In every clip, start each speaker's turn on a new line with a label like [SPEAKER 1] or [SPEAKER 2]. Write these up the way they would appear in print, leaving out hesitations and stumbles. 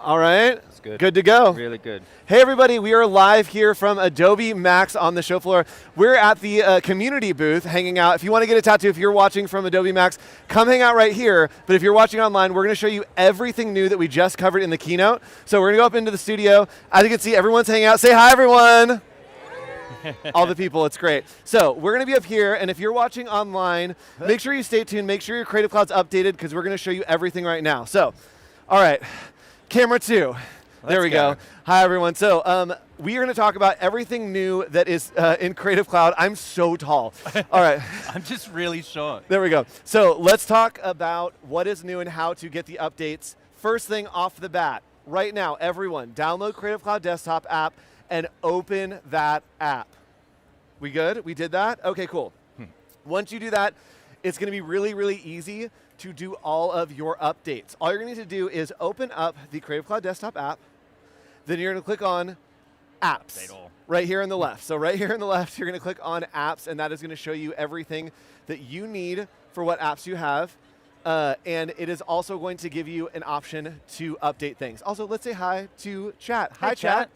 [SPEAKER 1] All right.
[SPEAKER 2] That's good.
[SPEAKER 1] Good to go.
[SPEAKER 2] Really good.
[SPEAKER 1] Hey everybody, we are live here from Adobe Max on the show floor. We're at the community booth hanging out. If you want to get a tattoo, if you're watching from Adobe Max, come hang out right here. But if you're watching online, we're going to show you everything new that we just covered in the keynote. So we're going to go up into the studio. As you can see, everyone's hanging out. Say hi, everyone. All the people, it's great. So we're going to be up here, and if you're watching online, make sure you stay tuned. Make sure your Creative Cloud's updated because we're going to show you everything right now. So, all right, camera 2. There we go. Hi, everyone. So we are going to talk about everything new that is in Creative Cloud. I'm so tall. All right.
[SPEAKER 2] I'm just really short.
[SPEAKER 1] There we go. So let's talk about what is new and how to get the updates. First thing off the bat, right now, everyone, download Creative Cloud Desktop app and open that app. We good? We did that? Okay, cool. Once you do that, it's going to be really, really easy to do all of your updates. All you're going to need to do is open up the Creative Cloud Desktop app. Then you're going to click on Apps right here on the left. So right here on the left, you're going to click on Apps, and that is going to show you everything that you need for what apps you have. And it is also going to give you an option to update things. Also, let's say hi to chat. Hi, chat.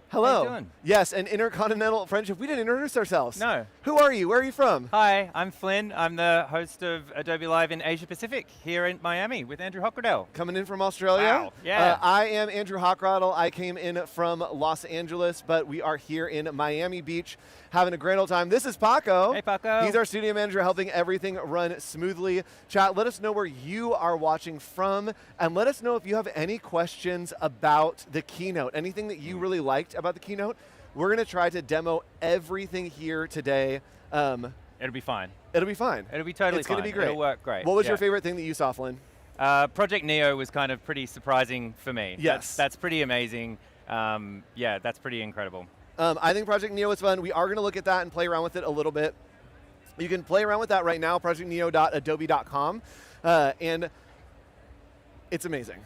[SPEAKER 1] Hello.
[SPEAKER 2] How you doing?
[SPEAKER 1] Yes, an intercontinental friendship. We didn't introduce ourselves.
[SPEAKER 2] No.
[SPEAKER 1] Who are you? Where are you from?
[SPEAKER 2] Hi, I'm Flynn. I'm the host of Adobe Live in Asia Pacific here in Miami with Andrew Hochradel.
[SPEAKER 1] Coming in from Australia?
[SPEAKER 2] Wow, yeah.
[SPEAKER 1] I am Andrew Hochradel. I came in from Los Angeles, but we are here in Miami Beach having a grand old time. This is Paco.
[SPEAKER 2] Hey, Paco.
[SPEAKER 1] He's our studio manager helping everything run smoothly. Chat, let us know where you are watching from, and let us know if you have any questions about the keynote, anything that you really liked about the keynote. We're going to try to demo everything here today.
[SPEAKER 2] It'll be fine.
[SPEAKER 1] It'll be fine.
[SPEAKER 2] It'll be totally
[SPEAKER 1] It's
[SPEAKER 2] fine.
[SPEAKER 1] going to be great.
[SPEAKER 2] It'll work great.
[SPEAKER 1] What was your favorite thing that you saw, Flynn?
[SPEAKER 2] Project Neo was kind of pretty surprising for me.
[SPEAKER 1] Yes.
[SPEAKER 2] That's pretty amazing. Yeah, that's pretty incredible.
[SPEAKER 1] I think Project Neo is fun. We are going to look at that and play around with it a little bit. You can play around with that right now, projectneo.adobe.com, and it's amazing.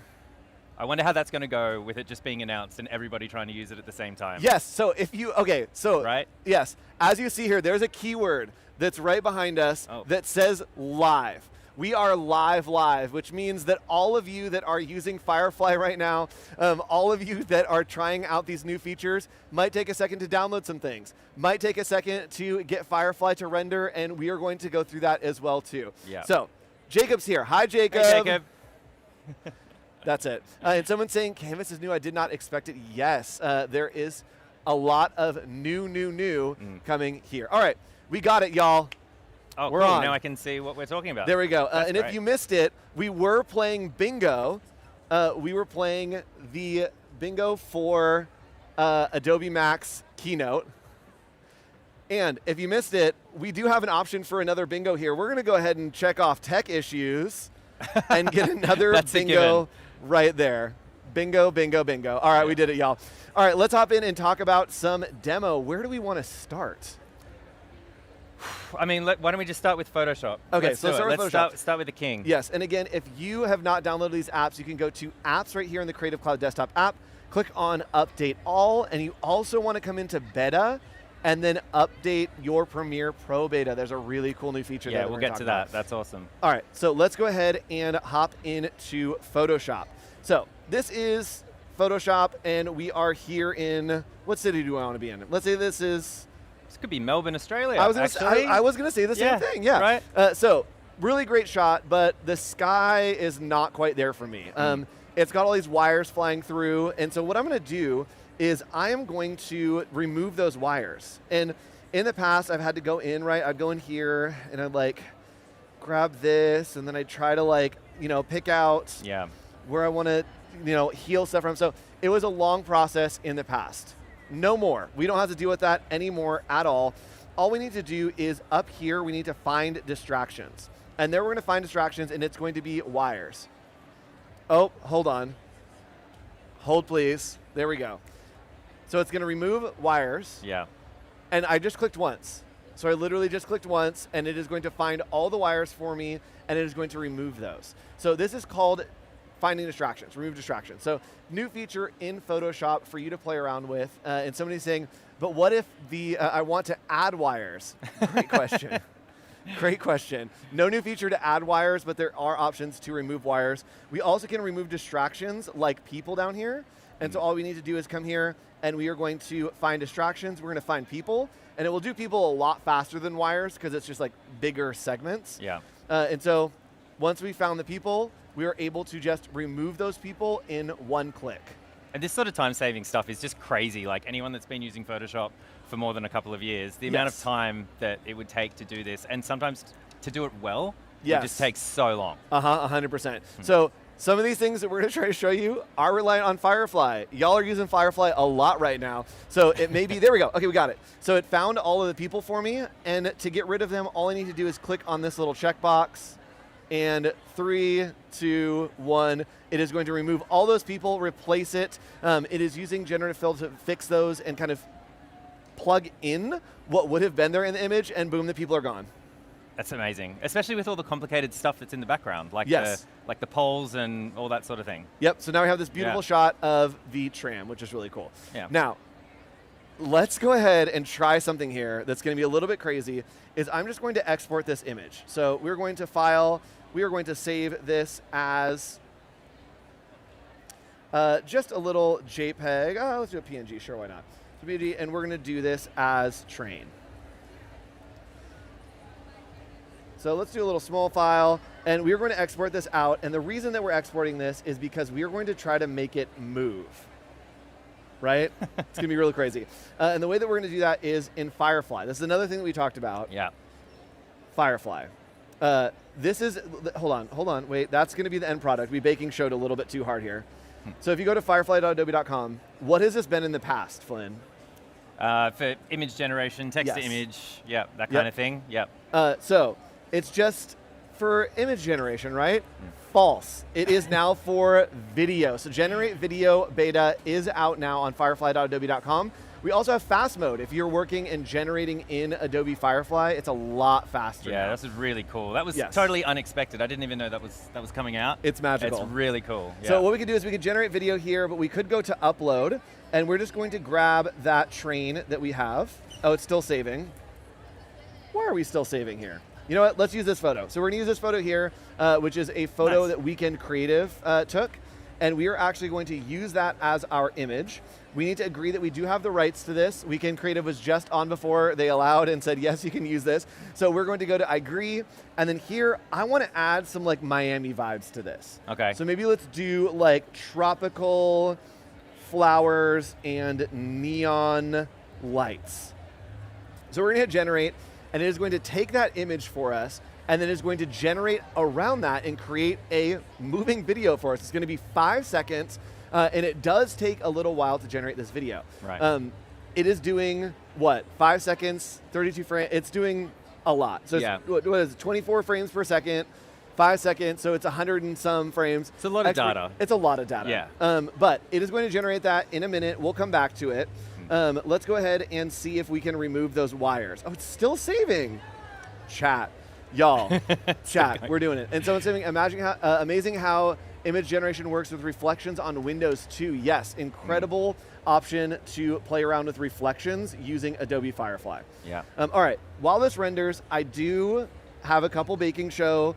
[SPEAKER 2] I wonder how that's going to go with it just being announced and everybody trying to use it at the same time.
[SPEAKER 1] Yes, so if you,
[SPEAKER 2] Right?
[SPEAKER 1] Yes, as you see here, there's a keyword that's right behind us that says live. We are live, which means that all of you that are using Firefly right now, all of you that are trying out these new features, might take a second to download some things, might take a second to get Firefly to render, and we are going to go through that as well too.
[SPEAKER 2] Yeah.
[SPEAKER 1] So, Jacob's here. Hi, Jacob.
[SPEAKER 2] Hey, Jacob.
[SPEAKER 1] That's it. And someone's saying Canvas is new. I did not expect it. Yes, there is a lot of new coming here. All right, we got it, y'all.
[SPEAKER 2] Oh,
[SPEAKER 1] we're
[SPEAKER 2] cool.
[SPEAKER 1] on.
[SPEAKER 2] Now I can see what we're talking about.
[SPEAKER 1] There we go. And
[SPEAKER 2] great.
[SPEAKER 1] if you missed it, we were playing bingo. We were playing the bingo for Adobe Max Keynote. And if you missed it, we do have an option for another bingo here. We're going to go ahead and check off tech issues and get another bingo right there. Bingo, bingo, bingo. All right, we did it, y'all. All right, let's hop in and talk about some demo. Where do we want to start?
[SPEAKER 2] I mean, why don't we just start with Photoshop?
[SPEAKER 1] Okay,
[SPEAKER 2] let's
[SPEAKER 1] so start with Photoshop.
[SPEAKER 2] Start with the king.
[SPEAKER 1] Yes, and again, if you have not downloaded these apps, you can go to Apps right here in the Creative Cloud Desktop app, click on Update All, and you also want to come into Beta and then update your Premiere Pro Beta. There's a really cool new feature there.
[SPEAKER 2] Yeah, we'll get to that. That's awesome.
[SPEAKER 1] All right, so let's go ahead and hop into Photoshop. So this is Photoshop, and we are here in, what city do I want to be in? Let's say this is...
[SPEAKER 2] This could be Melbourne, Australia.
[SPEAKER 1] I was going to say the same thing, yeah.
[SPEAKER 2] Right?
[SPEAKER 1] So, really great shot, but the sky is not quite there for me. It's got all these wires flying through, and so what I'm going to do is I am going to remove those wires. And in the past, I've had to go in, right? I'd go in here, and I'd like grab this, and then I'd try to like, pick out where I want to, heal stuff from. So it was a long process in the past. No more. We don't have to deal with that anymore at all. All we need to do is up here, we need to find distractions. And there we're going to find distractions, and it's going to be wires. Oh, hold on. Hold, please. There we go. So it's going to remove wires.
[SPEAKER 2] Yeah.
[SPEAKER 1] And I just clicked once. So I literally just clicked once, and it is going to find all the wires for me, and it is going to remove those. So this is called finding distractions, remove distractions. So new feature in Photoshop for you to play around with. And somebody's saying, but what if I want to add wires? Great question. Great question. No new feature to add wires, but there are options to remove wires. We also can remove distractions like people down here. And so all we need to do is come here and we are going to find distractions. We're going to find people, and it will do people a lot faster than wires because it's just like bigger segments.
[SPEAKER 2] Yeah.
[SPEAKER 1] And so once we found the people, we are able to just remove those people in one click.
[SPEAKER 2] And this sort of time-saving stuff is just crazy. Like anyone that's been using Photoshop for more than a couple of years, the amount of time that it would take to do this, and sometimes to do it well, it just takes so long.
[SPEAKER 1] 100%. So some of these things that we're going to try to show you are reliant on Firefly. Y'all are using Firefly a lot right now. So it may be, there we go. Okay, we got it. So it found all of the people for me, and to get rid of them, all I need to do is click on this little checkbox, and 3, 2, 1. It is going to remove all those people, replace it. It is using generative fill to fix those and kind of plug in what would have been there in the image, and boom, the people are gone.
[SPEAKER 2] That's amazing, especially with all the complicated stuff that's in the background, like the poles and all that sort of thing.
[SPEAKER 1] Yep, so now we have this beautiful shot of the tram, which is really cool.
[SPEAKER 2] Yeah.
[SPEAKER 1] Now, let's go ahead and try something here that's going to be a little bit crazy, is I'm just going to export this image. So we're going to file, we are going to save this as just a little JPEG. Oh, let's do a PNG, sure, why not? So PNG, and we're going to do this as train. So let's do a little small file, and we're going to export this out, and the reason that we're exporting this is because we are going to try to make it move, right? It's going to be really crazy. And the way that we're going to do that is in Firefly. This is another thing that we talked about.
[SPEAKER 2] Yeah.
[SPEAKER 1] Firefly. This is, hold on, wait, that's going to be the end product. We baking showed a little bit too hard here. So if you go to firefly.adobe.com, what has this been in the past, Flynn?
[SPEAKER 2] For image generation, text to image, that kind of thing,
[SPEAKER 1] So it's just for image generation, right? False. It is now for video. So Generate Video Beta is out now on firefly.adobe.com. We also have fast mode. If you're working and generating in Adobe Firefly, it's a lot faster.
[SPEAKER 2] Yeah,
[SPEAKER 1] now.
[SPEAKER 2] This is really cool. That was totally unexpected. I didn't even know that was coming out.
[SPEAKER 1] It's magical.
[SPEAKER 2] It's really cool. Yeah.
[SPEAKER 1] So what we could do is we could generate video here, but we could go to upload, and we're just going to grab that train that we have. Oh, it's still saving. Why are we still saving here? You know what? Let's use this photo. So we're going to use this photo here, which is a photo that Weekend Creative took, and we are actually going to use that as our image. We need to agree that we do have the rights to this. Weekend Creative was just on before they allowed and said, yes, you can use this. So we're going to go to I agree, and then here, I want to add some like Miami vibes to this.
[SPEAKER 2] Okay.
[SPEAKER 1] So maybe let's do like tropical flowers and neon lights. So we're going to hit generate, and it is going to take that image for us, and then it's going to generate around that and create a moving video for us. It's going to be 5 seconds, and it does take a little while to generate this video.
[SPEAKER 2] Right.
[SPEAKER 1] It is doing, what, 5 seconds, 32 frames? It's doing a lot. So it's, what is it, 24 frames per second, 5 seconds, so it's 100 and some frames.
[SPEAKER 2] It's a lot of data.
[SPEAKER 1] It's a lot of data.
[SPEAKER 2] Yeah.
[SPEAKER 1] But it is going to generate that in a minute. We'll come back to it. Let's go ahead and see if we can remove those wires. Oh, it's still saving. Chat. Y'all, chat, we're doing it. And so it's saving. Imagine how, amazing how image generation works with reflections on Windows 2. Yes, incredible option to play around with reflections using Adobe Firefly.
[SPEAKER 2] Yeah.
[SPEAKER 1] All right, while this renders, I do have a couple baking show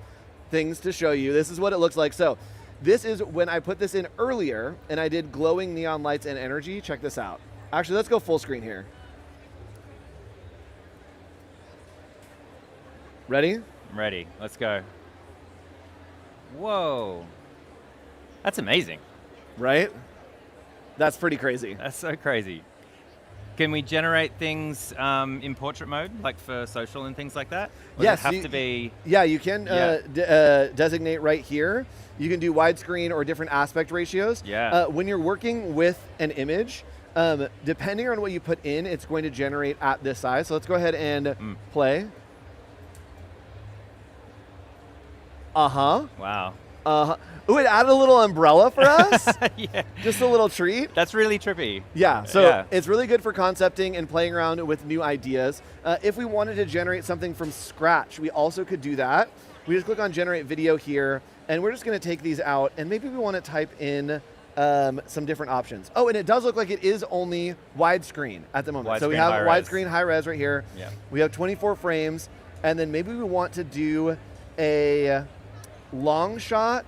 [SPEAKER 1] things to show you. This is what it looks like. So this is when I put this in earlier and I did glowing neon lights and energy. Check this out. Actually, let's go full screen here. Ready?
[SPEAKER 2] I'm ready. Let's go. Whoa. That's amazing.
[SPEAKER 1] Right? That's pretty crazy.
[SPEAKER 2] That's so crazy. Can we generate things in portrait mode, like for social and things like that? Or
[SPEAKER 1] yes.
[SPEAKER 2] Does it have to be?
[SPEAKER 1] Yeah, you can designate right here. You can do widescreen or different aspect ratios.
[SPEAKER 2] Yeah.
[SPEAKER 1] When you're working with an image, depending on what you put in, it's going to generate at this size. So let's go ahead and play.
[SPEAKER 2] Wow.
[SPEAKER 1] Ooh, it added a little umbrella for us.
[SPEAKER 2] Yeah.
[SPEAKER 1] Just a little treat.
[SPEAKER 2] That's really trippy.
[SPEAKER 1] Yeah, so it's really good for concepting and playing around with new ideas. If we wanted to generate something from scratch, we also could do that. We just click on Generate Video here, and we're just going to take these out, and maybe we want to type in some different options. Oh, and it does look like it is only widescreen at the moment. So we have widescreen high res right here.
[SPEAKER 2] Yeah.
[SPEAKER 1] We have 24 frames. and then maybe we want to do a long shot,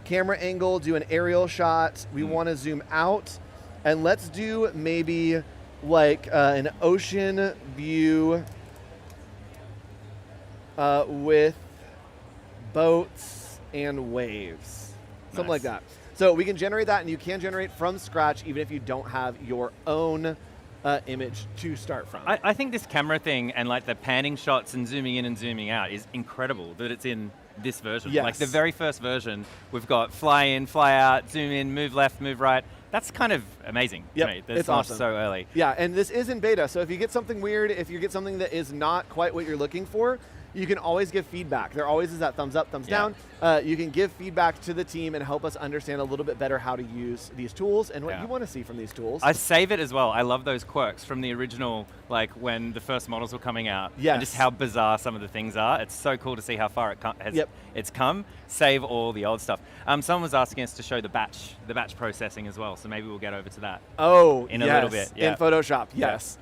[SPEAKER 1] camera angle, do an aerial shot. We want to zoom out, and let's do maybe like an ocean view with boats and waves, something like that. So we can generate that, and you can generate from scratch even if you don't have your own image to start from.
[SPEAKER 2] I think this camera thing and like the panning shots and zooming in and zooming out is incredible that it's in this version.
[SPEAKER 1] Yes.
[SPEAKER 2] Like the very first version, we've got fly in, fly out, zoom in, move left, move right. That's kind of amazing to me.
[SPEAKER 1] It's awesome.
[SPEAKER 2] So early.
[SPEAKER 1] Yeah, and this is in beta, so if you get something weird, if you get something that is not quite what you're looking for, you can always give feedback. There always is that thumbs up, thumbs down. You can give feedback to the team and help us understand a little bit better how to use these tools and what you want to see from these tools.
[SPEAKER 2] I save it as well. I love those quirks from the original, like when the first models were coming out.
[SPEAKER 1] Yes.
[SPEAKER 2] And just how bizarre some of the things are. It's so cool to see how far it's come. Save all the old stuff. Someone was asking us to show the batch processing as well, so maybe we'll get over to that.
[SPEAKER 1] Oh,
[SPEAKER 2] in a little bit.
[SPEAKER 1] In Photoshop, yes.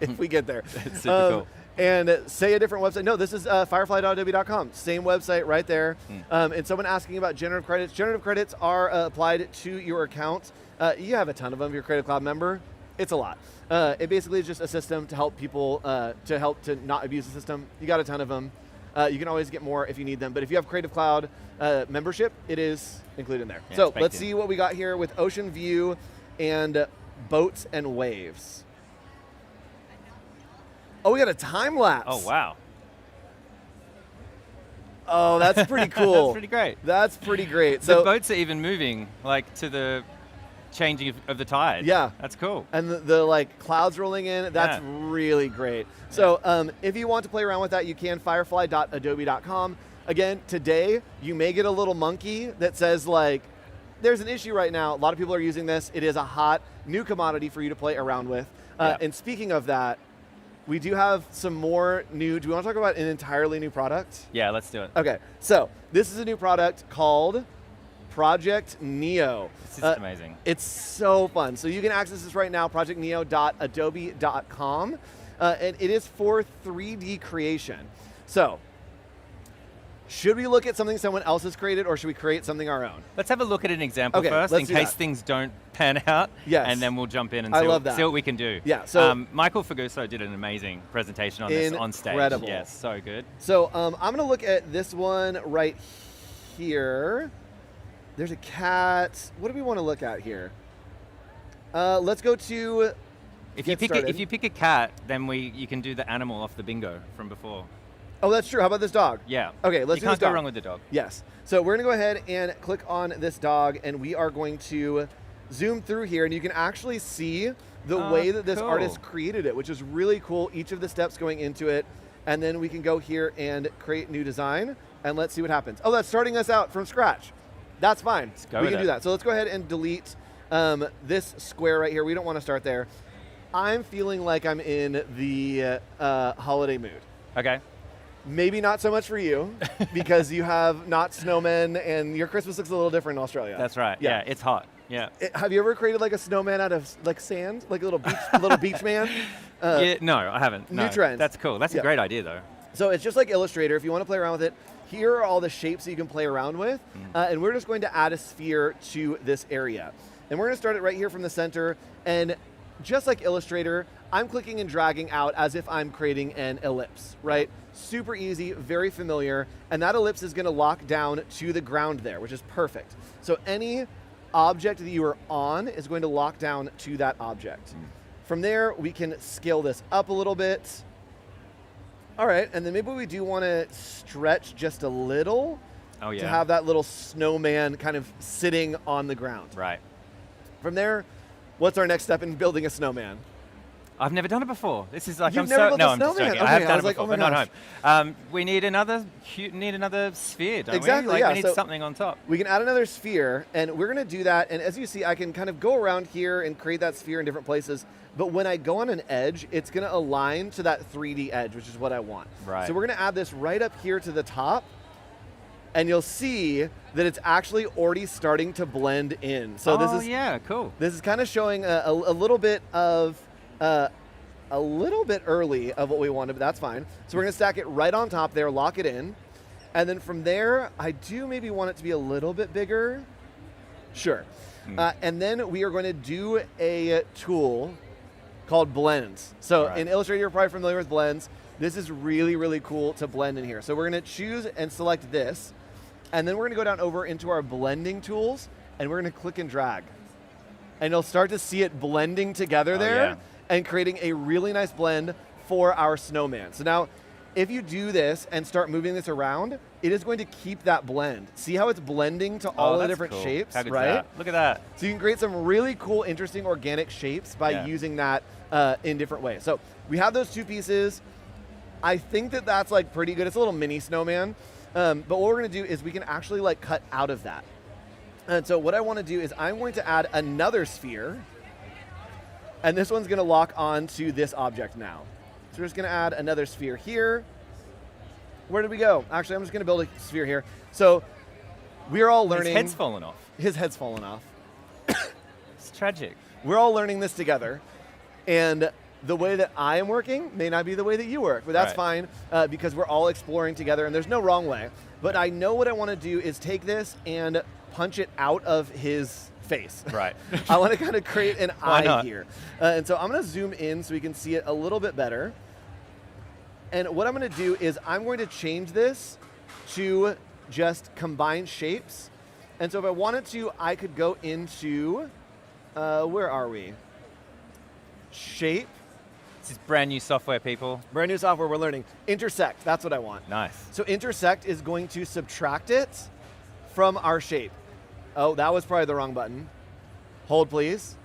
[SPEAKER 1] If we get there.
[SPEAKER 2] It's super cool.
[SPEAKER 1] And say a different website. No, this is firefly.adobe.com. Same website right there. And someone asking about generative credits. Generative credits are applied to your account. You have a ton of them. If you're a Creative Cloud member, it's a lot. It basically is just a system to help people, to not abuse the system. You got a ton of them. You can always get more if you need them. But if you have Creative Cloud membership, it is included in there.
[SPEAKER 2] Yeah,
[SPEAKER 1] so let's see what we got here with Ocean View and Boats and Waves. Oh, we got a time lapse.
[SPEAKER 2] Oh, wow.
[SPEAKER 1] Oh, that's pretty cool.
[SPEAKER 2] That's pretty great.
[SPEAKER 1] That's pretty great.
[SPEAKER 2] So the boats are even moving, like to the changing of the tide.
[SPEAKER 1] Yeah.
[SPEAKER 2] That's cool.
[SPEAKER 1] And the like clouds rolling in, that's really great. So if you want to play around with that, you can, firefly.adobe.com. Again, today, you may get a little monkey that says like, there's an issue right now. A lot of people are using this. It is a hot new commodity for you to play around with. And speaking of that, we do have some more new, do we want to talk about an entirely new product?
[SPEAKER 2] Yeah, let's do it.
[SPEAKER 1] Okay, so this is a new product called Project Neo.
[SPEAKER 2] This is amazing.
[SPEAKER 1] It's so fun. So you can access this right now, projectneo.adobe.com, and it is for 3D creation. So, should we look at something someone else has created, or should we create something our own?
[SPEAKER 2] Let's have a look at an example first, in case things don't pan out, and then we'll jump in and see what we can do.
[SPEAKER 1] Yeah. So
[SPEAKER 2] Michael Faguso did an amazing presentation on this on stage.
[SPEAKER 1] Incredible.
[SPEAKER 2] Yes, so good.
[SPEAKER 1] So I'm going to look at this one right here. There's a cat. What do we want to look at here? Let's go to.
[SPEAKER 2] If you pick a cat, then you can do the animal off the bingo from before.
[SPEAKER 1] Oh, that's true. How about this dog?
[SPEAKER 2] Yeah.
[SPEAKER 1] Okay, let's do this dog.
[SPEAKER 2] You can't go wrong with the dog.
[SPEAKER 1] Yes. So we're going to go ahead and click on this dog, and we are going to zoom through here, and you can actually see the way that this artist created it, which is really cool. Each of the steps going into it, and then we can go here and create new design, and let's see what happens. Oh, that's starting us out from scratch. That's fine. We can do that. So let's go ahead and delete this square right here. We don't want to start there. I'm feeling like I'm in the holiday mood.
[SPEAKER 2] Okay.
[SPEAKER 1] Maybe not so much for you, because you have not snowmen, and your Christmas looks a little different in Australia.
[SPEAKER 2] That's right. Yeah, it's hot. Yeah.
[SPEAKER 1] Have you ever created like a snowman out of like sand, like a little beach man?
[SPEAKER 2] No, I haven't.
[SPEAKER 1] New trend.
[SPEAKER 2] That's cool. That's a great idea, though.
[SPEAKER 1] So it's just like Illustrator. If you want to play around with it, here are all the shapes that you can play around with, and we're just going to add a sphere to this area. And we're going to start it right here from the center, and just like Illustrator, I'm clicking and dragging out as if I'm creating an ellipse, right? Super easy, very familiar, and that ellipse is going to lock down to the ground there, which is perfect. So any object that you are on is going to lock down to that object. From there, we can scale this up a little bit. All right, and then maybe we do want to stretch just a little to have that little snowman kind of sitting on the ground.
[SPEAKER 2] Right.
[SPEAKER 1] From there, what's our next step in building a snowman?
[SPEAKER 2] I've never done it before. This is like
[SPEAKER 1] I'm just joking.
[SPEAKER 2] Okay, I have done it before, but not home. We need another sphere, don't we? We need something on top.
[SPEAKER 1] We can add another sphere, and we're going to do that. And as you see, I can kind of go around here and create that sphere in different places. But when I go on an edge, it's going to align to that 3D edge, which is what I want.
[SPEAKER 2] Right.
[SPEAKER 1] So we're going to add this right up here to the top. And you'll see that it's actually already starting to blend in. So this is
[SPEAKER 2] cool.
[SPEAKER 1] This is kind of showing a little bit of a little bit early of what we wanted, but that's fine. So we're going to stack it right on top there, lock it in. And then from there, I do maybe want it to be a little bit bigger. Sure. And then we are going to do a tool called blends. So in Illustrator, you're probably familiar with blends. This is really, really cool to blend in here. So we're going to choose and select this. And then we're going to go down over into our blending tools, and we're going to click and drag. And you'll start to see it blending together there and creating a really nice blend for our snowman. So now, if you do this and start moving this around, it is going to keep that blend. See how it's blending to all the different shapes,
[SPEAKER 2] how good
[SPEAKER 1] right?
[SPEAKER 2] Is that? Look at that.
[SPEAKER 1] So you can create some really cool, interesting organic shapes by using that in different ways. So we have those 2 pieces. I think that that's like pretty good. It's a little mini snowman. But what we're going to do is we can actually like cut out of that. And so what I want to do is I'm going to add another sphere. And this one's going to lock onto this object now. So we're just going to add another sphere here. Where did we go? Actually, I'm just going to build a sphere here. So we're all learning.
[SPEAKER 2] His head's fallen off.
[SPEAKER 1] His head's fallen off.
[SPEAKER 2] It's tragic.
[SPEAKER 1] We're all learning this together. And the way that I am working may not be the way that you work, but that's fine because we're all exploring together and there's no wrong way. But I know what I want to do is take this and punch it out of his face.
[SPEAKER 2] Right.
[SPEAKER 1] I want to kind of create an eye here. And so I'm going to zoom in so we can see it a little bit better. And what I'm going to do is I'm going to change this to just combine shapes. And so if I wanted to, I could go into, where are we? Shape.
[SPEAKER 2] This is brand new software, people.
[SPEAKER 1] Brand new software we're learning. Intersect, that's what I want.
[SPEAKER 2] Nice.
[SPEAKER 1] So intersect is going to subtract it from our shape. Oh, that was probably the wrong button. Hold, please.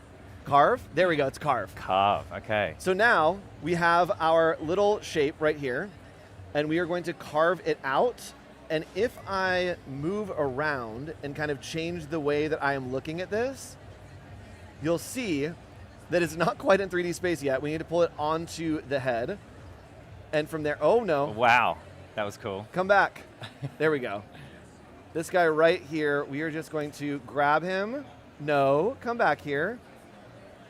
[SPEAKER 1] Carve. There we go, it's carve.
[SPEAKER 2] Carve, okay.
[SPEAKER 1] So now we have our little shape right here, and we are going to carve it out. And if I move around and kind of change the way that I am looking at this, you'll see that it's not quite in 3D space yet. We need to pull it onto the head. And from there, oh no.
[SPEAKER 2] Wow, that was cool.
[SPEAKER 1] Come back. There we go. This guy right here, we are just going to grab him. No, come back here.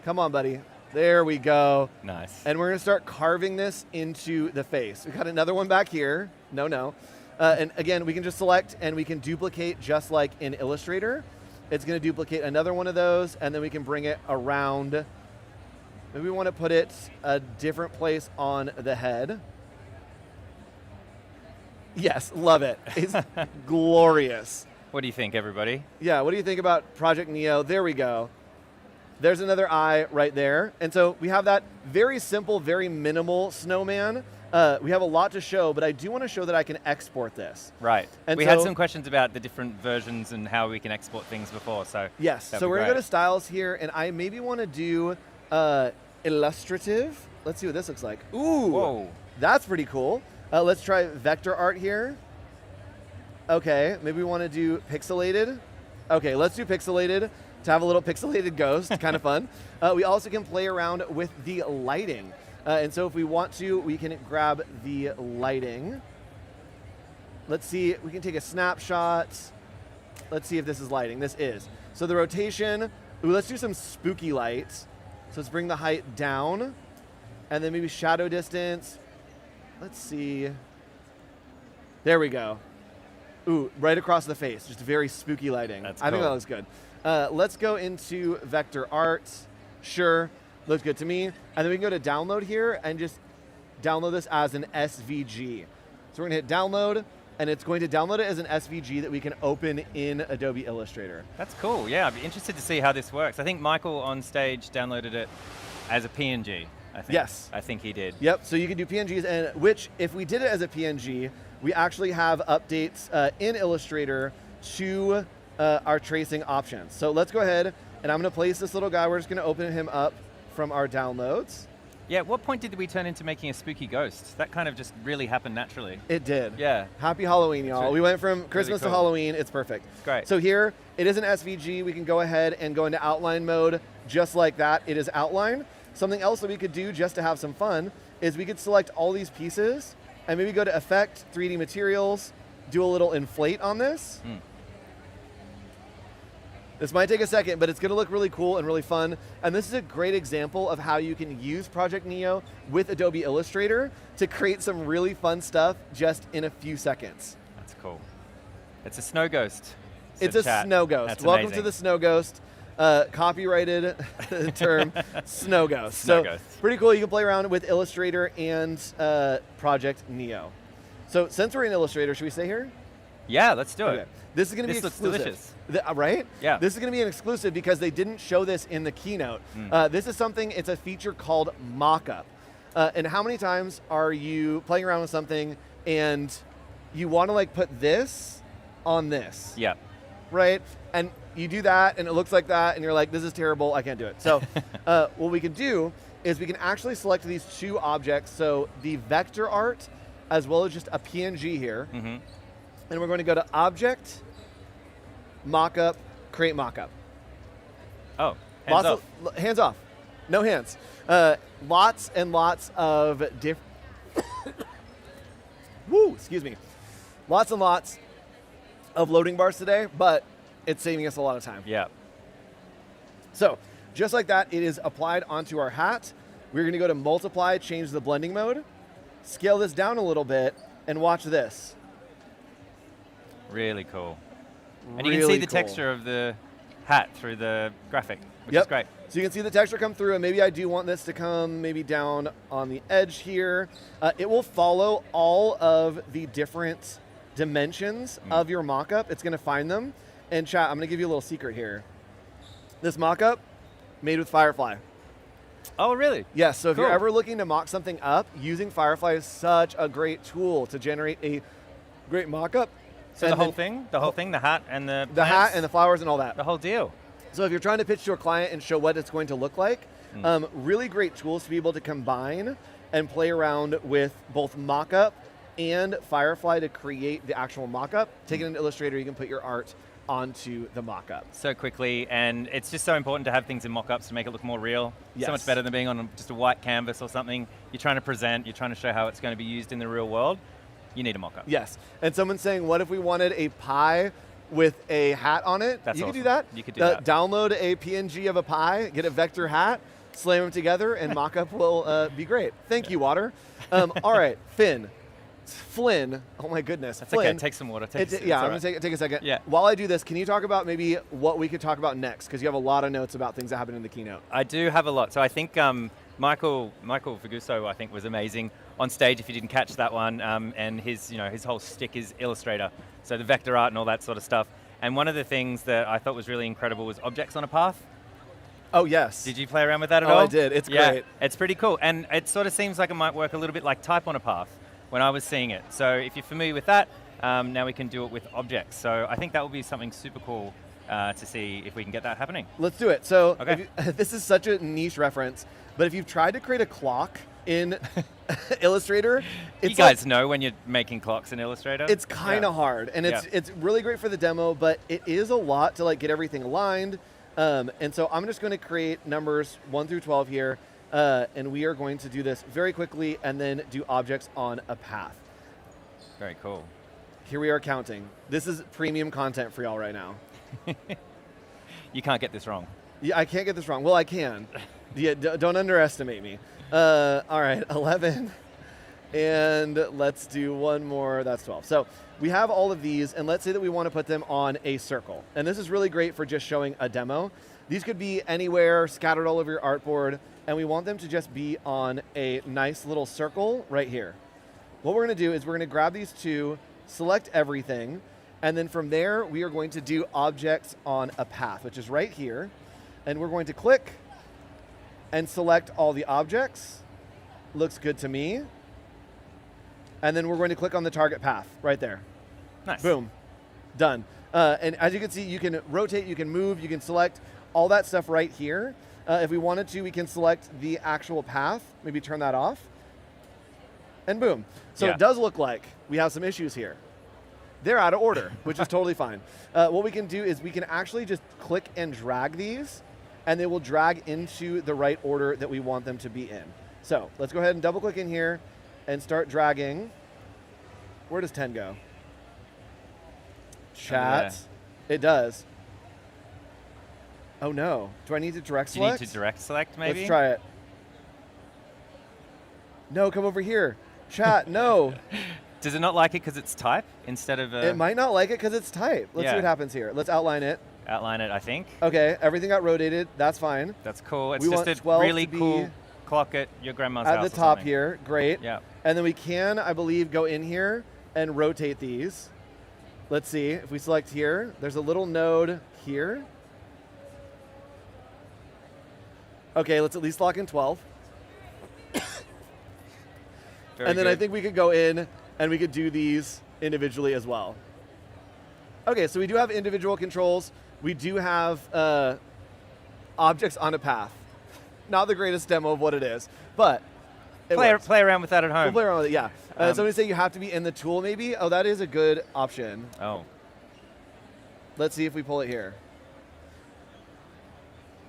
[SPEAKER 1] Come on, buddy. There we go.
[SPEAKER 2] Nice.
[SPEAKER 1] And we're going to start carving this into the face. We've got another one back here. No. And again, we can just select and we can duplicate just like in Illustrator. It's going to duplicate another one of those, and then we can bring it around. Maybe we want to put it a different place on the head. Yes, love it. It's glorious.
[SPEAKER 2] What do you think, everybody?
[SPEAKER 1] Yeah, what do you think about Project Neo? There we go. There's another eye right there. And so we have that very simple, very minimal snowman. We have a lot to show, but I do want to show that I can export this.
[SPEAKER 2] Right.
[SPEAKER 1] And
[SPEAKER 2] we had some questions about the different versions and how we can export things before. So
[SPEAKER 1] yes, so we're going to go to Styles here, and I maybe want to do illustrative. Let's see what this looks like. Ooh,
[SPEAKER 2] whoa.
[SPEAKER 1] That's pretty cool. Let's try vector art here. Okay, maybe we want to do pixelated. Okay, let's do pixelated to have a little pixelated ghost, kind of fun. We also can play around with the lighting. And so if we want to, we can grab the lighting. Let's see, we can take a snapshot. Let's see if this is lighting. This is. So the rotation, ooh, let's do some spooky lights. So let's bring the height down. And then maybe shadow distance. Let's see. There we go. Ooh, right across the face. Just very spooky lighting.
[SPEAKER 2] That's
[SPEAKER 1] I think
[SPEAKER 2] cool.
[SPEAKER 1] that looks good. Let's go into vector art. Sure. Looks good to me. And then we can go to download here and just download this as an SVG. So we're gonna hit download, and it's going to download it as an SVG that we can open in Adobe Illustrator.
[SPEAKER 2] That's cool, yeah. I'd be interested to see how this works. I think Michael on stage downloaded it as a PNG, I think.
[SPEAKER 1] Yes.
[SPEAKER 2] I think he did.
[SPEAKER 1] Yep, so you can do PNGs, and which, if we did it as a PNG, we actually have updates in Illustrator to our tracing options. So let's go ahead, and I'm gonna place this little guy. We're just gonna open him up from our downloads.
[SPEAKER 2] Yeah, at what point did we turn into making a spooky ghost? That kind of just really happened naturally.
[SPEAKER 1] It did.
[SPEAKER 2] Yeah.
[SPEAKER 1] Happy Halloween, y'all. We went from Christmas
[SPEAKER 2] cool.
[SPEAKER 1] to Halloween. It's perfect.
[SPEAKER 2] Great.
[SPEAKER 1] So here, it is an SVG. We can go ahead and go into outline mode just like that. It is outline. Something else that we could do just to have some fun is we could select all these pieces and maybe go to Effect, 3D Materials, do a little inflate on this. This might take a second, but it's going to look really cool and really fun. And this is a great example of how you can use Project Neo with Adobe Illustrator to create some really fun stuff just in a few seconds.
[SPEAKER 2] That's cool. It's a snow ghost.
[SPEAKER 1] It's a snow ghost.
[SPEAKER 2] That's
[SPEAKER 1] Welcome
[SPEAKER 2] amazing.
[SPEAKER 1] to the snow ghost. Copyrighted term, snow ghost.
[SPEAKER 2] Snow
[SPEAKER 1] so
[SPEAKER 2] ghost.
[SPEAKER 1] Pretty cool. You can play around with Illustrator and Project Neo. So since we're in Illustrator, should we stay here?
[SPEAKER 2] Yeah, let's do it.
[SPEAKER 1] This is going to be
[SPEAKER 2] This looks
[SPEAKER 1] exclusive.
[SPEAKER 2] delicious.
[SPEAKER 1] Right?
[SPEAKER 2] Yeah.
[SPEAKER 1] This is going to be an exclusive because they didn't show this in the keynote. This is something, it's a feature called Mockup. And how many times are you playing around with something and you want to like put this on this?
[SPEAKER 2] Yeah.
[SPEAKER 1] Right? And you do that and it looks like that and you're like, this is terrible, I can't do it. So what we can do is we can actually select these two objects. So the vector art as well as just a PNG here. And we're going to go to Object, Mockup, Create Mockup.
[SPEAKER 2] Oh, hands off.
[SPEAKER 1] Hands off. No hands. Lots and lots of different... Woo, excuse me. Lots and lots of loading bars today, but it's saving us a lot of time.
[SPEAKER 2] Yeah.
[SPEAKER 1] So, just like that, it is applied onto our hat. We're going to go to Multiply, change the blending mode, scale this down a little bit, and watch this.
[SPEAKER 2] Really cool. And
[SPEAKER 1] Really
[SPEAKER 2] you can see the
[SPEAKER 1] cool.
[SPEAKER 2] texture of the hat through the graphic, which
[SPEAKER 1] Yep.
[SPEAKER 2] is great.
[SPEAKER 1] So you can see the texture come through, and maybe I do want this to come maybe down on the edge here. It will follow all of the different dimensions of your mockup. It's going to find them. And chat, I'm going to give you a little secret here. This mockup, made with Firefly.
[SPEAKER 2] Oh, really?
[SPEAKER 1] Yes, so if you're
[SPEAKER 2] Cool.
[SPEAKER 1] ever looking to mock something up, using Firefly is such a great tool to generate a great mockup.
[SPEAKER 2] So the whole thing, the hat and the
[SPEAKER 1] hat
[SPEAKER 2] plants,
[SPEAKER 1] and the flowers and all that.
[SPEAKER 2] the whole deal.
[SPEAKER 1] So if you're trying to pitch to a client and show what it's going to look like, really great tools to be able to combine and play around with both mockup and Firefly to create the actual mockup. Take it into Illustrator, you can put your art onto the mockup.
[SPEAKER 2] So quickly, and it's just so important to have things in mockups to make it look more real.
[SPEAKER 1] Yes.
[SPEAKER 2] So much better than being on just a white canvas or something. You're trying to present, you're trying to show how it's going to be used in the real world. You need a mockup.
[SPEAKER 1] Yes, and someone's saying, what if we wanted a pie with a hat on it?
[SPEAKER 2] That's
[SPEAKER 1] you could
[SPEAKER 2] awesome.
[SPEAKER 1] do that.
[SPEAKER 2] You could do that.
[SPEAKER 1] Download a PNG of a pie, get a vector hat, slam them together, and mockup will be great. Thank you, Water. All right, Flynn, oh my goodness.
[SPEAKER 2] That's
[SPEAKER 1] Flynn,
[SPEAKER 2] okay, take some water.
[SPEAKER 1] I'm going to take a second.
[SPEAKER 2] Yeah.
[SPEAKER 1] While I do this, can you talk about maybe what we could talk about next? Because you have a lot of notes about things that happened in the keynote.
[SPEAKER 2] I do have a lot. So I think Michael Faguso, I think, was amazing on stage. If you didn't catch that one, and his whole stick is Illustrator, so the vector art and all that sort of stuff. And one of the things that I thought was really incredible was objects on a path.
[SPEAKER 1] Oh yes.
[SPEAKER 2] Did you play around with that at all?
[SPEAKER 1] I did. It's great.
[SPEAKER 2] It's pretty cool, and it sort of seems like it might work a little bit like type on a path when I was seeing it. So if you're familiar with that, now we can do it with objects. So I think that will be something super cool to see if we can get that happening.
[SPEAKER 1] Let's do it. So
[SPEAKER 2] Okay.
[SPEAKER 1] this is such a niche reference, but if you've tried to create a clock in Illustrator, it's
[SPEAKER 2] You guys know when you're making clocks in Illustrator?
[SPEAKER 1] it's kind of hard, and it's really great for the demo, but it is a lot to like get everything aligned. And so I'm just going to create numbers 1 through 12 here, and we are going to do this very quickly and then do objects on a path.
[SPEAKER 2] Very cool.
[SPEAKER 1] Here we are counting. This is premium content for y'all right now.
[SPEAKER 2] You can't get this wrong.
[SPEAKER 1] Yeah, I can't get this wrong. Well, I can. Yeah, don't underestimate me. All right, 11. And let's do one more. That's 12. So we have all of these, and let's say that we want to put them on a circle. And this is really great for just showing a demo. These could be anywhere, scattered all over your artboard, and we want them to just be on a nice little circle right here. What we're going to do is we're going to grab these two, select everything, and then from there, we are going to do objects on a path, which is right here. And we're going to click and select all the objects. Looks good to me. And then we're going to click on the target path right there.
[SPEAKER 2] Nice.
[SPEAKER 1] Boom. Done. And as you can see, you can rotate, you can move, you can select all that stuff right here. If we wanted to, we can select the actual path, maybe turn that off, and boom. So
[SPEAKER 2] Yeah.
[SPEAKER 1] it does look like we have some issues here. They're out of order, which is totally fine. What we can do is we can actually just click and drag these, and they will drag into the right order that we want them to be in. So let's go ahead and double click in here and start dragging. Where does 10 go? Chat. It does. Oh no. Do I need to direct
[SPEAKER 2] Do you
[SPEAKER 1] select?
[SPEAKER 2] need to direct select, maybe?
[SPEAKER 1] Let's try it. No, come over here. Chat, no.
[SPEAKER 2] Does it not like it because it's type instead of
[SPEAKER 1] It might not like it because it's type. Let's see
[SPEAKER 2] Yeah.
[SPEAKER 1] what happens here. Let's outline it.
[SPEAKER 2] outline it, I think?
[SPEAKER 1] Okay, everything got rotated. That's fine.
[SPEAKER 2] That's cool. It's
[SPEAKER 1] We
[SPEAKER 2] just
[SPEAKER 1] want
[SPEAKER 2] a
[SPEAKER 1] 12
[SPEAKER 2] really
[SPEAKER 1] to be
[SPEAKER 2] cool clock at your grandma's house
[SPEAKER 1] At
[SPEAKER 2] or
[SPEAKER 1] the top
[SPEAKER 2] something.
[SPEAKER 1] here. Great.
[SPEAKER 2] Yeah.
[SPEAKER 1] And then we can, I believe, go in here and rotate these. Let's see. If we select here, there's a little node here. Okay, let's at least lock in 12.
[SPEAKER 2] Very
[SPEAKER 1] And then I
[SPEAKER 2] good.
[SPEAKER 1] think we could go in and we could do these individually as well. Okay, so we do have individual controls. We do have objects on a path. Not the greatest demo of what it is, but it works.
[SPEAKER 2] play around with that at home.
[SPEAKER 1] We'll play around with it, yeah. Somebody say you have to be in the tool maybe. Oh, that is a good option.
[SPEAKER 2] Oh.
[SPEAKER 1] Let's see if we pull it here.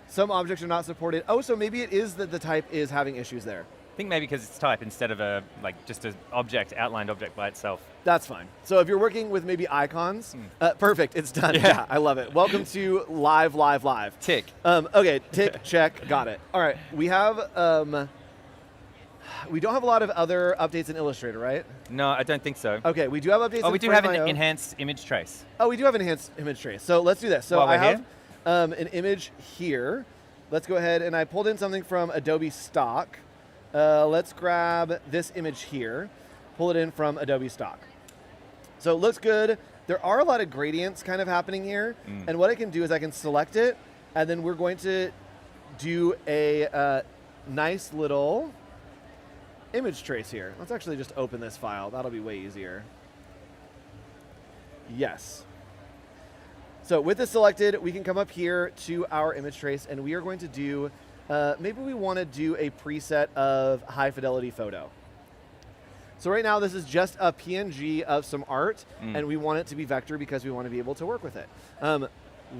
[SPEAKER 1] Some objects are not supported. Oh, so maybe it is that the type is having issues there.
[SPEAKER 2] I think maybe because it's type instead of a just an object, outlined object by itself.
[SPEAKER 1] That's fine. So if you're working with maybe icons, perfect, it's done.
[SPEAKER 2] Yeah.
[SPEAKER 1] Yeah, I love it. Welcome to live.
[SPEAKER 2] Tick.
[SPEAKER 1] Okay, tick, check, got it. All right, we have, we don't have a lot of other updates in Illustrator, right?
[SPEAKER 2] No, I don't think so.
[SPEAKER 1] Okay, we do have updates
[SPEAKER 2] Oh,
[SPEAKER 1] in
[SPEAKER 2] we do have an
[SPEAKER 1] Frame.io.
[SPEAKER 2] enhanced image trace.
[SPEAKER 1] Oh, we do have enhanced image trace. So let's do this. So
[SPEAKER 2] While we're
[SPEAKER 1] I have an image here. Let's go ahead and I pulled in something from Adobe Stock. Let's grab this image here, pull it in from Adobe Stock. So it looks good. There are a lot of gradients kind of happening here. And what I can do is I can select it, and then we're going to do a nice little image trace here. Let's actually just open this file. That'll be way easier. Yes. So with this selected, we can come up here to our image trace, and we are going to do, maybe we want to do a preset of high fidelity photo. So right now, this is just a PNG of some art, and we want it to be vector because we want to be able to work with it.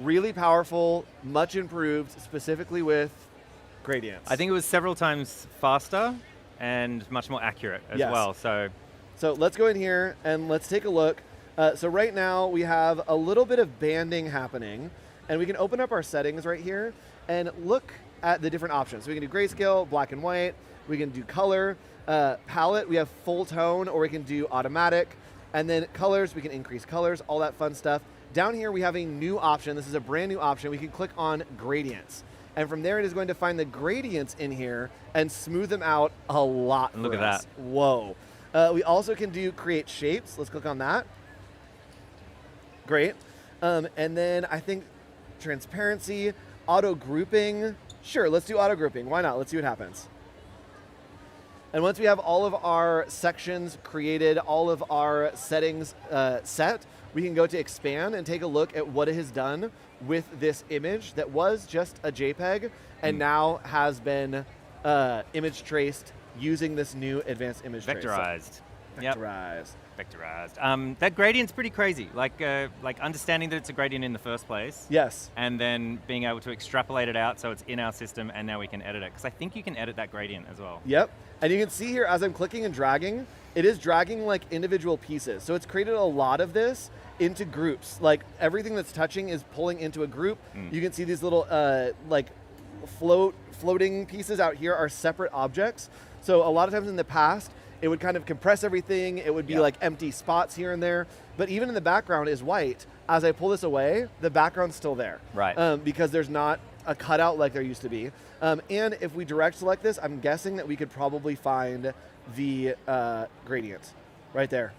[SPEAKER 1] Really powerful, much improved, specifically with gradients.
[SPEAKER 2] I think it was several times faster and much more accurate as
[SPEAKER 1] Yes.
[SPEAKER 2] well. So
[SPEAKER 1] let's go in here and let's take a look. So right now we have a little bit of banding happening, and we can open up our settings right here and look at the different options. So we can do grayscale, black and white, we can do color, palette, we have full tone, or we can do automatic, and then colors, we can increase colors, all that fun stuff. Down here we have a new option. This is a brand new option. We can click on gradients. And from there it is going to find the gradients in here and smooth them out a lot for
[SPEAKER 2] Look at
[SPEAKER 1] us.
[SPEAKER 2] that.
[SPEAKER 1] Whoa. We also can do create shapes. Let's click on that. Great. And then I think transparency, auto grouping. Sure, let's do auto grouping. Why not? Let's see what happens. And once we have all of our sections created, all of our settings set, we can go to expand and take a look at what it has done with this image that was just a JPEG and now has been image traced using this new advanced image trace.
[SPEAKER 2] vectorized. Yep.
[SPEAKER 1] Vectorized.
[SPEAKER 2] Vectorized. That gradient's pretty crazy. Like understanding that it's a gradient in the first place.
[SPEAKER 1] Yes.
[SPEAKER 2] And then being able to extrapolate it out so it's in our system, and now we can edit it. Because I think you can edit that gradient as well.
[SPEAKER 1] Yep. And you can see here as I'm clicking and dragging, it is dragging like individual pieces. So it's created a lot of this into groups. Like everything that's touching is pulling into a group. You can see these little like floating pieces out here are separate objects. So a lot of times in the past, it would kind of compress everything. It would be like empty spots here and there. But even in the background is white. As I pull this away, the background's still there.
[SPEAKER 2] Right.
[SPEAKER 1] Because there's not a cutout like there used to be. And if we direct select this, I'm guessing that we could probably find the gradient right there.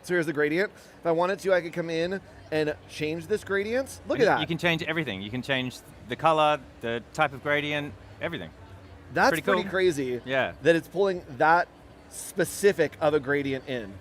[SPEAKER 1] So here's the gradient. If I wanted to, I could come in and change this gradient. Look at that.
[SPEAKER 2] You can change everything. You can change the color, the type of gradient, everything.
[SPEAKER 1] That's
[SPEAKER 2] pretty
[SPEAKER 1] pretty
[SPEAKER 2] cool.
[SPEAKER 1] crazy.
[SPEAKER 2] Yeah.
[SPEAKER 1] That it's pulling that specific of a gradient in.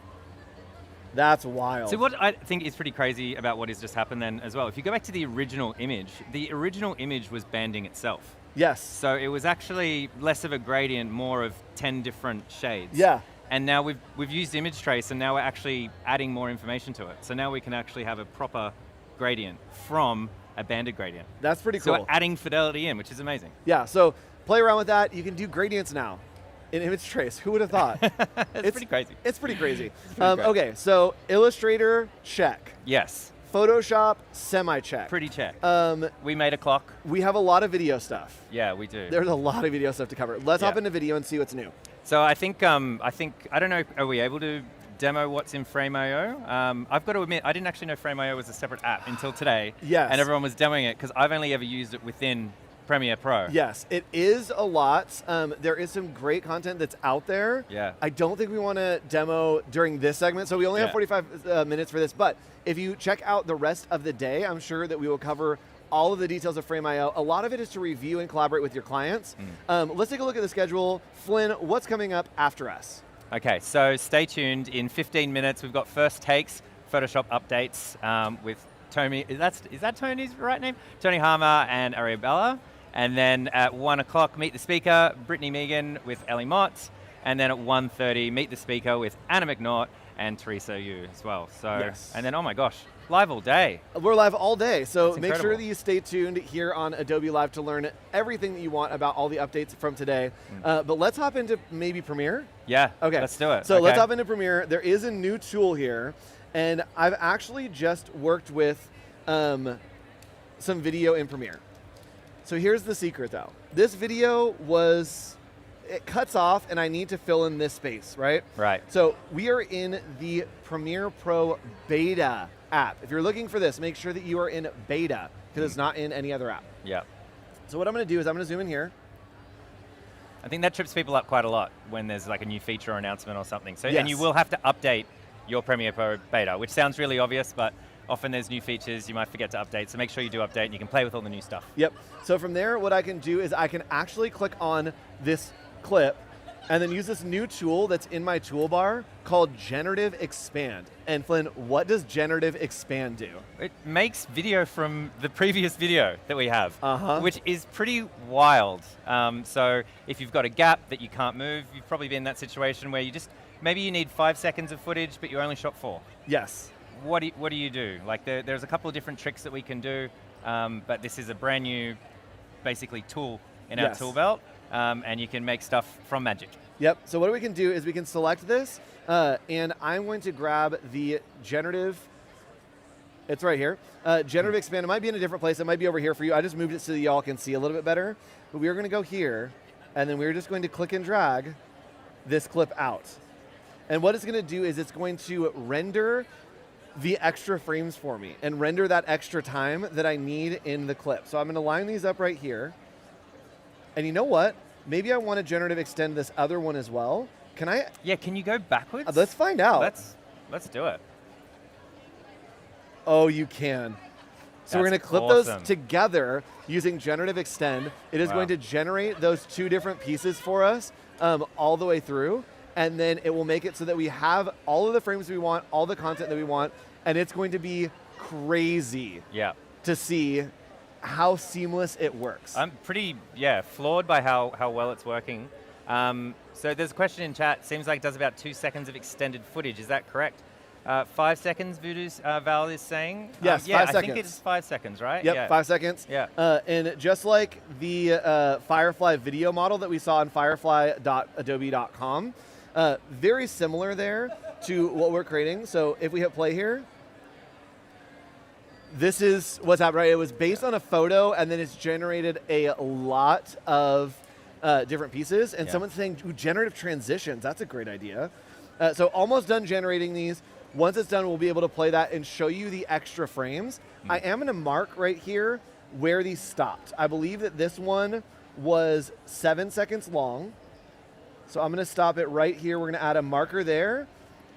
[SPEAKER 1] That's wild.
[SPEAKER 2] So what I think is pretty crazy about what has just happened then as well, if you go back to the original image was banding itself.
[SPEAKER 1] Yes.
[SPEAKER 2] So it was actually less of a gradient, more of 10 different shades.
[SPEAKER 1] Yeah.
[SPEAKER 2] And now we've used image trace, and now we're actually adding more information to it. So now we can actually have a proper gradient from a banded gradient.
[SPEAKER 1] That's pretty
[SPEAKER 2] So
[SPEAKER 1] cool.
[SPEAKER 2] we're adding fidelity in, which is amazing.
[SPEAKER 1] Yeah, so play around with that. You can do gradients now in image trace. Who would have thought?
[SPEAKER 2] It's pretty crazy.
[SPEAKER 1] It's pretty crazy.
[SPEAKER 2] pretty great.
[SPEAKER 1] Okay, so Illustrator, check.
[SPEAKER 2] Yes.
[SPEAKER 1] Photoshop, semi-check.
[SPEAKER 2] Pretty check.
[SPEAKER 1] Um,
[SPEAKER 2] We made a clock.
[SPEAKER 1] we have a lot of video stuff.
[SPEAKER 2] Yeah, we do.
[SPEAKER 1] There's a lot of video stuff to cover. Let's hop
[SPEAKER 2] Yeah.
[SPEAKER 1] into video and see what's new.
[SPEAKER 2] So I think I don't know. Are we able to demo what's in Frame.io? I've got to admit, I didn't actually know Frame.io was a separate app until today.
[SPEAKER 1] Yes.
[SPEAKER 2] And everyone was demoing it because I've only ever used it within Premiere Pro.
[SPEAKER 1] Yes, it is a lot. There is some great content that's out there.
[SPEAKER 2] Yeah.
[SPEAKER 1] I don't think we want to demo during this segment, so we only have
[SPEAKER 2] Yeah.
[SPEAKER 1] 45 minutes for this. But if you check out the rest of the day, I'm sure that we will cover all of the details of Frame.io. A lot of it is to review and collaborate with your clients. Let's take a look at the schedule. Flynn, what's coming up after us?
[SPEAKER 2] Okay, so stay tuned. In 15 minutes, we've got first takes, Photoshop updates with Tony. Is that Tony's right name? Tony Harmer and Arabella. And then at 1 o'clock, Meet the Speaker, Brittany Megan with Ellie Mott. And then at 1:30, Meet the Speaker with Anna McNaught and Teresa Yu as well. So,
[SPEAKER 1] Yes.
[SPEAKER 2] And then, oh my gosh, live all day.
[SPEAKER 1] We're live all day, so
[SPEAKER 2] That's
[SPEAKER 1] make sure
[SPEAKER 2] incredible.
[SPEAKER 1] that you stay tuned here on Adobe Live to learn everything that you want about all the updates from today. But let's hop into maybe Premiere.
[SPEAKER 2] Yeah,
[SPEAKER 1] Okay.
[SPEAKER 2] let's do it.
[SPEAKER 1] So
[SPEAKER 2] Okay.
[SPEAKER 1] let's hop into Premiere. There is a new tool here, and I've actually just worked with some video in Premiere. So here's the secret though. This video it cuts off and I need to fill in this space, right?
[SPEAKER 2] Right.
[SPEAKER 1] So we are in the Premiere Pro beta app. If you're looking for this, make sure that you are in beta because it's not in any other app.
[SPEAKER 2] Yeah.
[SPEAKER 1] So what I'm gonna do is I'm gonna zoom in here.
[SPEAKER 2] I think that trips people up quite a lot when there's like a new feature or announcement or something. So,
[SPEAKER 1] Yes.
[SPEAKER 2] and you will have to update your Premiere Pro beta, which sounds really obvious, but often there's new features you might forget to update. So make sure you do update and you can play with all the new stuff.
[SPEAKER 1] Yep. So from there, what I can do is I can actually click on this clip and then use this new tool that's in my toolbar called Generative Expand. And Flynn, what does Generative Expand do?
[SPEAKER 2] It makes video from the previous video that we have,
[SPEAKER 1] Uh-huh.
[SPEAKER 2] which is pretty wild. So if you've got a gap that you can't move, you've probably been in that situation where maybe you need 5 seconds of footage, but you only shot 4.
[SPEAKER 1] Yes.
[SPEAKER 2] What do you do? Like there's a couple of different tricks that we can do, but this is a brand new, basically tool in our
[SPEAKER 1] Yes.
[SPEAKER 2] tool belt, and you can make stuff from magic.
[SPEAKER 1] Yep. So what we can do is we can select this, and I'm going to grab the generative. It's right here. Generative Expand. It might be in a different place. It might be over here for you. I just moved it so that y'all can see a little bit better. But we are going to go here, and then we're just going to click and drag this clip out. And what it's going to do is it's going to render the extra frames for me and render that extra time that I need in the clip. So I'm going to line these up right here. And you know what? Maybe I want to generative extend this other one as well. Can I?
[SPEAKER 2] Yeah, can you go backwards?
[SPEAKER 1] Let's find out.
[SPEAKER 2] Let's do it.
[SPEAKER 1] Oh, you can. So we're going
[SPEAKER 2] That's
[SPEAKER 1] to clip
[SPEAKER 2] awesome.
[SPEAKER 1] those together using generative extend. It is
[SPEAKER 2] Wow.
[SPEAKER 1] going to generate those two different pieces for us all the way through. And then it will make it so that we have all of the frames we want, all the content that we want, and it's going to be crazy
[SPEAKER 2] Yeah.
[SPEAKER 1] to see how seamless it works.
[SPEAKER 2] I'm pretty, floored by how well it's working. So there's a question in chat. Seems like it does about 2 seconds of extended footage. Is that correct? 5 seconds, Voodoo's Val is saying?
[SPEAKER 1] Yes,
[SPEAKER 2] yeah,
[SPEAKER 1] 5
[SPEAKER 2] I
[SPEAKER 1] seconds.
[SPEAKER 2] think it's 5 seconds, right?
[SPEAKER 1] Yep,
[SPEAKER 2] yeah.
[SPEAKER 1] 5 seconds.
[SPEAKER 2] Yeah.
[SPEAKER 1] And just like the Firefly video model that we saw on firefly.adobe.com, very similar there to what we're creating. So if we hit play here, this is what's happened, right? It was based on a photo, and then it's generated a lot of different pieces. And
[SPEAKER 2] Yeah.
[SPEAKER 1] someone's saying, ooh, generative transitions, that's a great idea. So almost done generating these. Once it's done, we'll be able to play that and show you the extra frames. I am going to mark right here where these stopped. I believe that this one was 7 seconds long. So I'm going to stop it right here. We're going to add a marker there.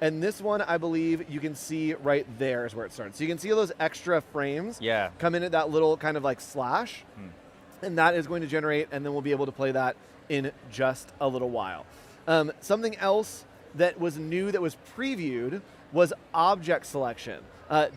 [SPEAKER 1] And this one, I believe you can see right there is where it starts. So you can see those extra frames
[SPEAKER 2] Yeah.
[SPEAKER 1] come in at that little kind of like slash. And that is going to generate, and then we'll be able to play that in just a little while. Something else that was new that was previewed was object selection.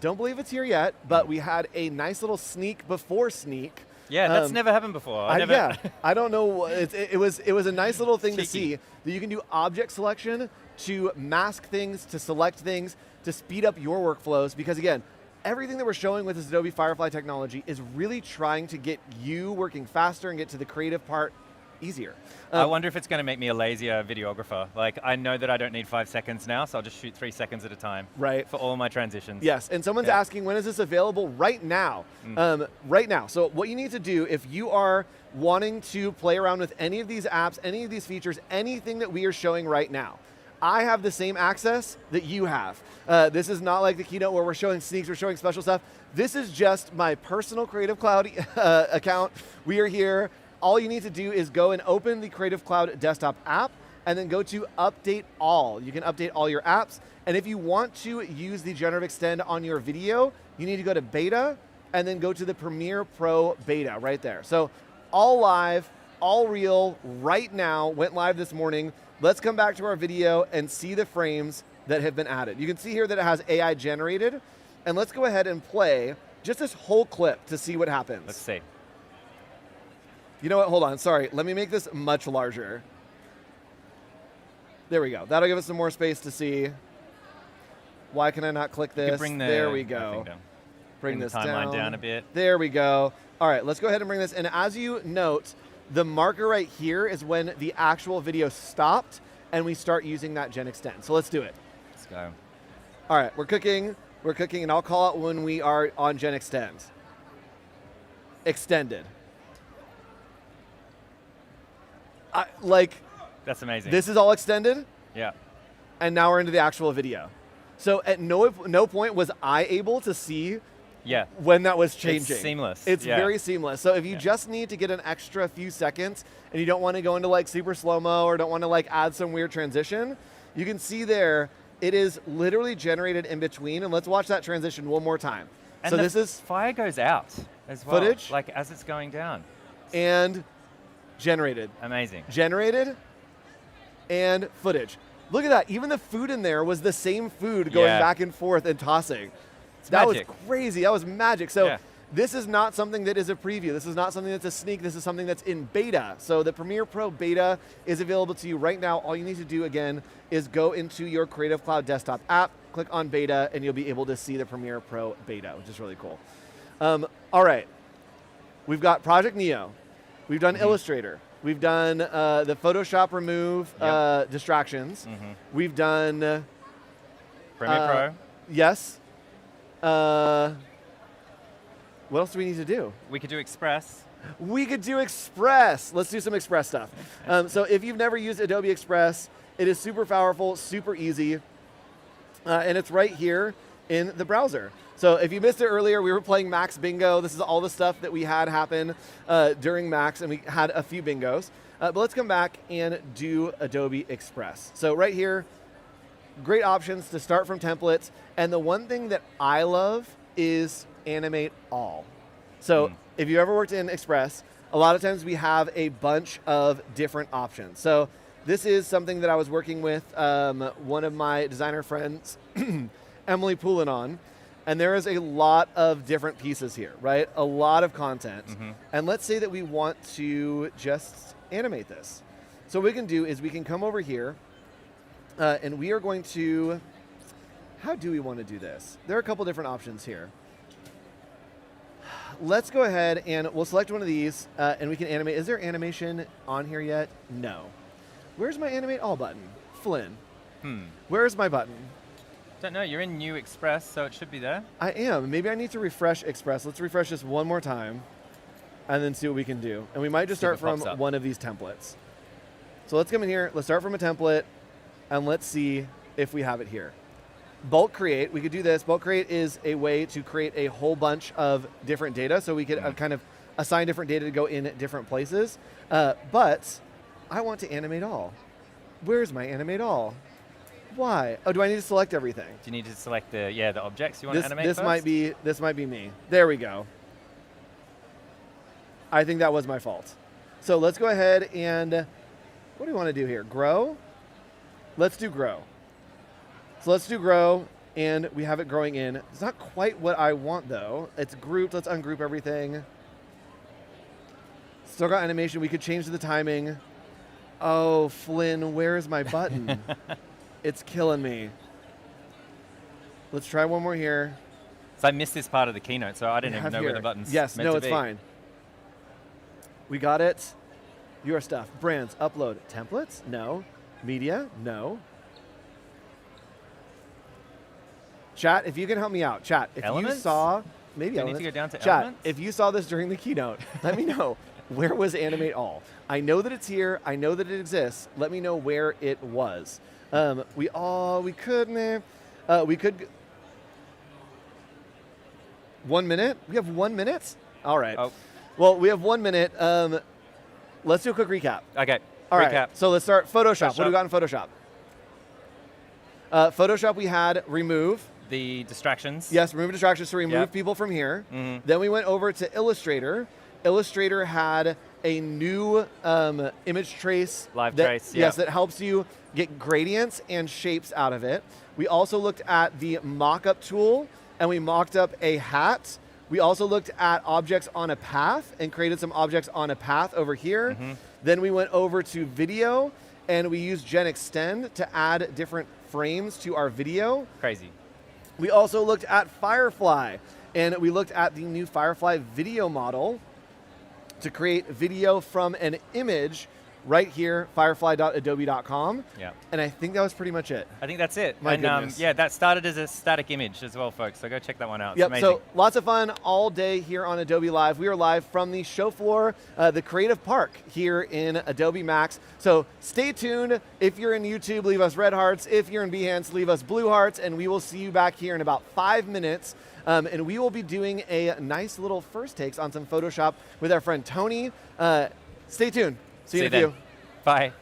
[SPEAKER 1] Don't believe it's here yet, but we had a nice little sneak before sneak.
[SPEAKER 2] Yeah, that's never happened before.
[SPEAKER 1] Yeah, I don't know. It was a nice little thing to
[SPEAKER 2] Cheeky.
[SPEAKER 1] see that you can do object selection to mask things, to select things, to speed up your workflows. Because again, everything that we're showing with this Adobe Firefly technology is really trying to get you working faster and get to the creative part easier.
[SPEAKER 2] I wonder if it's going to make me a lazier videographer. Like, I know that I don't need 5 seconds now, so I'll just shoot 3 seconds at a time.
[SPEAKER 1] Right.
[SPEAKER 2] For all my transitions.
[SPEAKER 1] Yes, and someone's asking, when is this available? Right now. Right now. So what you need to do, if you are wanting to play around with any of these apps, any of these features, anything that we are showing right now, I have the same access that you have. This is not like the Keynote where we're showing sneaks, we're showing special stuff. This is just my personal Creative Cloud account. We are here. All you need to do is go and open the Creative Cloud desktop app and then go to Update All. You can update all your apps. And if you want to use the Generative Extend on your video, you need to go to Beta and then go to the Premiere Pro Beta right there. So all live, all real, right now, went live this morning. Let's come back to our video and see the frames that have been added. You can see here that it has AI generated. And let's go ahead and play just this whole clip to see what happens.
[SPEAKER 2] Let's see.
[SPEAKER 1] You know what, hold on, sorry. Let me make this much larger. There we go. That'll give us some more space to see. Why can I not click this? There we go. Bring this
[SPEAKER 2] timeline down a bit.
[SPEAKER 1] There we go. All right, let's go ahead and bring this. And as you note, the marker right here is when the actual video stopped and we start using that Gen Extend. So let's do it.
[SPEAKER 2] Let's go.
[SPEAKER 1] All right, we're cooking, and I'll call it when we are on Gen Extend. Extended.
[SPEAKER 2] That's amazing.
[SPEAKER 1] This is all extended,
[SPEAKER 2] yeah.
[SPEAKER 1] and now we're into the actual video. So at no point was I able to see when that was changing.
[SPEAKER 2] It's seamless.
[SPEAKER 1] It's very seamless. So if you just need to get an extra few seconds and you don't want to go into like super slow-mo or don't want to like add some weird transition, you can see there it is literally generated in between. And let's watch that transition one more time.
[SPEAKER 2] And
[SPEAKER 1] so this is
[SPEAKER 2] fire goes out as well.
[SPEAKER 1] Footage.
[SPEAKER 2] Like as it's going down.
[SPEAKER 1] And generated.
[SPEAKER 2] Amazing.
[SPEAKER 1] Generated and footage. Look at that. Even the food in there was the same food going back and forth and tossing. That was crazy. That was magic. So this is not something that is a preview. This is not something that's a sneak. This is something that's in beta. So the Premiere Pro beta is available to you right now. All you need to do, again, is go into your Creative Cloud desktop app, click on beta, and you'll be able to see the Premiere Pro beta, which is really cool. All right. We've got Project Neo. We've done Illustrator. We've done the Photoshop remove distractions. We've done
[SPEAKER 2] Premiere Pro.
[SPEAKER 1] Yes. What else do we need to do?
[SPEAKER 2] We could do Express.
[SPEAKER 1] We could do Express. Let's do some Express stuff. So if you've never used Adobe Express, it is super powerful, super easy, and it's right here in the browser. So if you missed it earlier, we were playing Max Bingo. This is all the stuff that we had happen during Max, and we had a few bingos. But let's come back and do Adobe Express. So right here, great options to start from templates. And the one thing that I love is animate all. So if you ever worked in Express, a lot of times we have a bunch of different options. So this is something that I was working with one of my designer friends, Emily Poulin, on. And there is a lot of different pieces here, right? A lot of content. And let's say that we want to just animate this. So what we can do is we can come over here and we are going to, how do we want to do this? There are a couple different options here. Let's go ahead and we'll select one of these and we can animate. Is there animation on here yet? No. Where's my animate all button? Flynn. Where's my button?
[SPEAKER 2] Don't know, you're in New Express, so it should be there.
[SPEAKER 1] I am. Maybe I need to refresh Express. Let's refresh this one more time and then see what we can do. And we might just start from one of these templates. So let's come in here, let's start from a template, and let's see if we have it here. Bulk create, we could do this. Bulk create is a way to create a whole bunch of different data, so we could kind of assign different data to go in different places. But I want to animate all. Where's my animate all? Why? Oh, do I need to select everything?
[SPEAKER 2] Do you need to select the objects you want to animate
[SPEAKER 1] this
[SPEAKER 2] first?
[SPEAKER 1] This might be me. There we go. I think that was my fault. So let's go ahead and, what do we want to do here? Grow? Let's do grow. So let's do grow, and we have it growing in. It's not quite what I want, though. It's grouped. Let's ungroup everything. Still got animation. We could change the timing. Oh, Flynn, where's my button? It's killing me. Let's try one more here.
[SPEAKER 2] So I missed this part of the keynote, so I didn't even know where the button's meant to be.
[SPEAKER 1] It's fine. We got it. your stuff. Brands, upload. Templates? No. Media? No. Chat, if you can help me out. Chat, if
[SPEAKER 2] Elements?
[SPEAKER 1] you saw, maybe
[SPEAKER 2] Do I need
[SPEAKER 1] elements.
[SPEAKER 2] to go down to
[SPEAKER 1] Chat,
[SPEAKER 2] elements?
[SPEAKER 1] if you saw this during the keynote, let me know. Where was Animate All? I know that it's here. I know that it exists. Let me know where it was. We could. 1 minute? We have 1 minute? All right.
[SPEAKER 2] Oh.
[SPEAKER 1] Well, we have 1 minute. Let's do a quick recap.
[SPEAKER 2] Okay.
[SPEAKER 1] All
[SPEAKER 2] Recap.
[SPEAKER 1] right. So let's start Photoshop. What do we got in Photoshop? Photoshop, we had remove.
[SPEAKER 2] The distractions.
[SPEAKER 1] Yes, remove distractions to remove
[SPEAKER 2] Yep.
[SPEAKER 1] people from here.
[SPEAKER 2] Mhm.
[SPEAKER 1] Then we went over to Illustrator. Illustrator had a new image trace.
[SPEAKER 2] Live
[SPEAKER 1] that,
[SPEAKER 2] trace,
[SPEAKER 1] Yes,
[SPEAKER 2] yeah.
[SPEAKER 1] that helps you get gradients and shapes out of it. We also looked at the Mockup tool, and we mocked up a hat. We also looked at objects on a path and created some objects on a path over here.
[SPEAKER 2] Mm-hmm.
[SPEAKER 1] Then we went over to video, and we used Gen Extend to add different frames to our video.
[SPEAKER 2] Crazy.
[SPEAKER 1] We also looked at Firefly, and we looked at the new Firefly video model to create video from an image right here, firefly.adobe.com.
[SPEAKER 2] Yeah.
[SPEAKER 1] And I think that was pretty much it.
[SPEAKER 2] I think that's it.
[SPEAKER 1] My
[SPEAKER 2] and
[SPEAKER 1] goodness.
[SPEAKER 2] yeah, that started as a static image as well, folks. So go check that one out. It's
[SPEAKER 1] Yep,
[SPEAKER 2] amazing.
[SPEAKER 1] so lots of fun all day here on Adobe Live. We are live from the show floor, the Creative Park here in Adobe Max. So stay tuned. If you're in YouTube, leave us red hearts. If you're in Behance, leave us blue hearts. And we will see you back here in about 5 minutes. And we will be doing a nice little first takes on some Photoshop with our friend Tony. Stay tuned. See you in a
[SPEAKER 2] then.
[SPEAKER 1] few.
[SPEAKER 2] Bye.